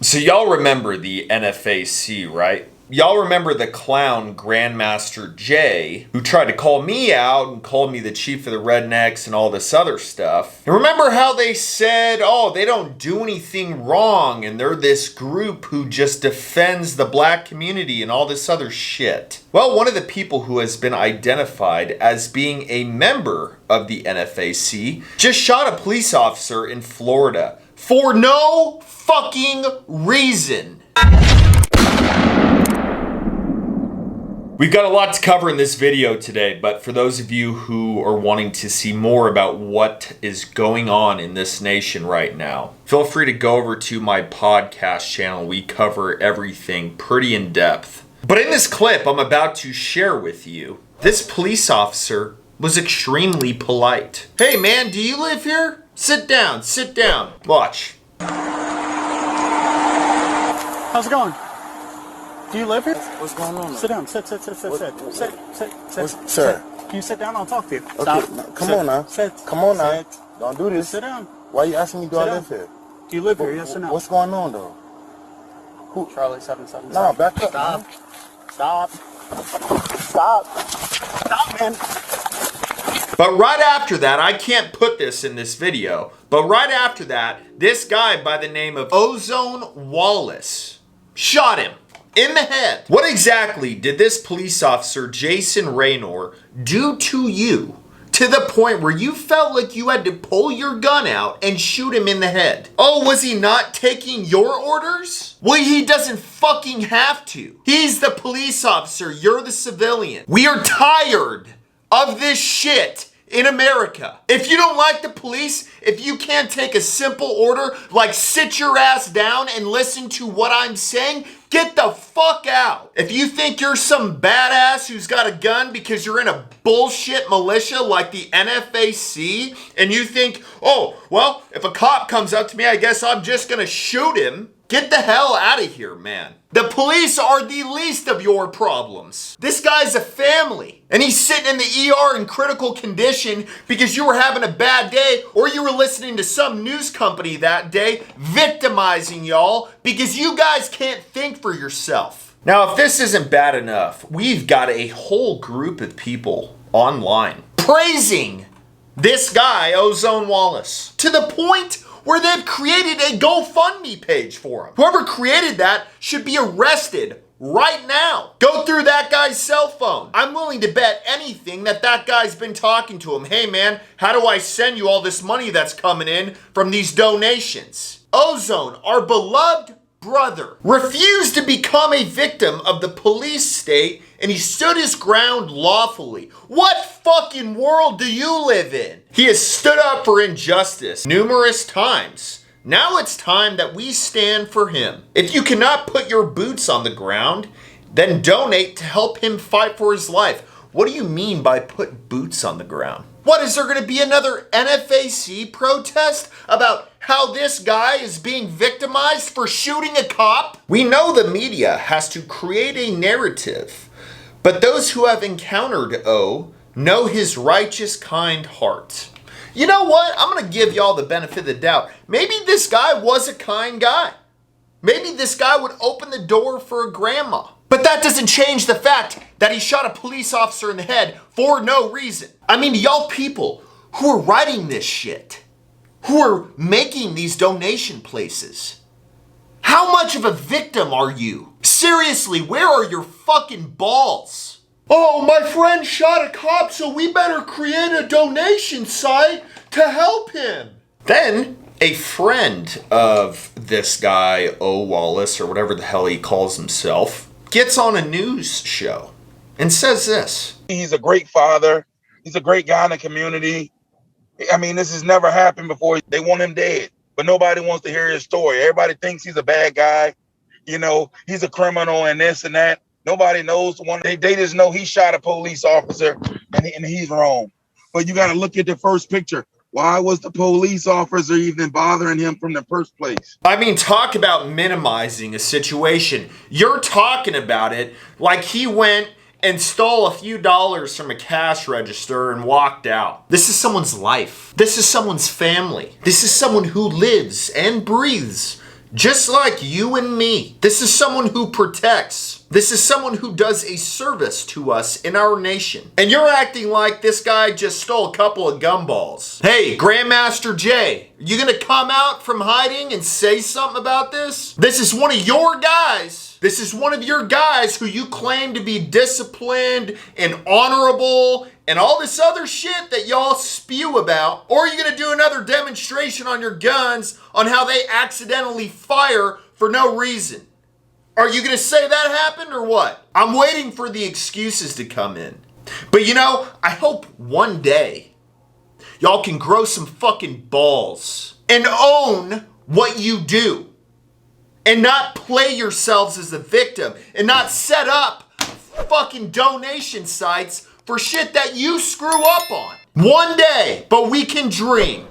So y'all remember the NFAC, right? Y'all remember the clown Grandmaster Jay, who tried to call me out and called me the chief of the rednecks and all this other stuff. And remember how they said, oh, they don't do anything wrong and they're this group who just defends the black community and all this other shit. Well, one of the people who has been identified as being a member of the NFAC just shot a police officer in Florida for no fucking reason. We've got a lot to cover in this video today, but for those of you who are wanting to see more about what is going on in this nation right now, feel free to go over to my podcast channel. We cover everything pretty in depth. But in this clip I'm about to share with you, this police officer was extremely polite. Hey man, do you live here? Sit down, sit down. Watch. How's it going? Do you live here? What's going on? Sit down. Sit. Sit. Sir. Can you sit down? I'll talk to you. Okay, Stop. come on now. Sit. Come on now. Sit. Don't do this. Sit down. Why are you asking me, do Sit I down. live here? Do you live here? Yes or no? What's going on, though? Who? Charlie 777. Nah, back up. Stop. Man. Stop. Stop. Stop, man. But right after that, I can't put this in this video, but right after that, this guy by the name of Ozone Wallace shot him in the head. What exactly did this police officer, Jason Raynor, do to you to the point where you felt like you had to pull your gun out and shoot him in the head? Oh, was he not taking your orders? Well, he doesn't fucking have to. He's the police officer, you're the civilian. We are tired of this shit in America. If you don't like the police, if you can't take a simple order like sit your ass down and listen to what I'm saying, get the fuck out. If you think you're some badass who's got a gun because you're in a bullshit militia like the NFAC, and you think, oh, well, if a cop comes up to me, I guess I'm just gonna shoot him. Get the hell out of here, man. The police are the least of your problems. This guy's a family, and he's sitting in the ER in critical condition because you were having a bad day or you were listening to some news company that day victimizing y'all because you guys can't think for yourself. Now, if this isn't bad enough, we've got a whole group of people online praising this guy, Ozone Wallace, to the point where they've created a GoFundMe page for him. Whoever created that should be arrested right now. Go through that guy's cell phone. I'm willing to bet anything that that guy's been talking to him. Hey man, how do I send you all this money that's coming in from these donations? Ozone, our beloved brother, refused to become a victim of the police state, and he stood his ground lawfully. What fucking world do you live in? He has stood up for injustice numerous times. Now it's time that we stand for him. If you cannot put your boots on the ground, then donate to help him fight for his life. What do you mean by put boots on the ground? What, is there going to be another NFAC protest about how this guy is being victimized for shooting a cop? We know the media has to create a narrative, but those who have encountered O know his righteous, kind heart. You know what? I'm going to give y'all the benefit of the doubt. Maybe this guy was a kind guy. Maybe this guy would open the door for a grandma. But that doesn't change the fact that he shot a police officer in the head for no reason. I mean, y'all people who are writing this shit, who are making these donation places, how much of a victim are you? Seriously, where are your fucking balls? Oh, my friend shot a cop, so we better create a donation site to help him. Then a friend of this guy, O. Wallace, or whatever the hell he calls himself, gets on a news show and says this. He's a great father. He's a great guy in the community. I mean, this has never happened before. They want him dead, but nobody wants to hear his story. Everybody thinks he's a bad guy. You know, he's a criminal and this and that. Nobody knows the one. They just know he shot a police officer and he's wrong. But you got to look at the first picture. Why was the police officer even bothering him from the first place? I mean, talk about minimizing a situation. You're talking about it like he went and stole a few dollars from a cash register and walked out. This is someone's life. This is someone's family. This is someone who lives and breathes Just like you and me. This is someone who protects. This is someone who does a service to us in our nation. And you're acting like this guy just stole a couple of gumballs. Hey, Grandmaster Jay, you gonna come out from hiding and say something about this? This is one of your guys. This is one of your guys who you claim to be disciplined and honorable and all this other shit that y'all spew about. Or are you gonna do another demonstration on your guns on how they accidentally fire for no reason? Are you gonna say that happened or what? I'm waiting for the excuses to come in. But you know, I hope one day y'all can grow some fucking balls and own what you do and not play yourselves as a victim and not set up fucking donation sites for shit that you screw up on. One day, but we can dream.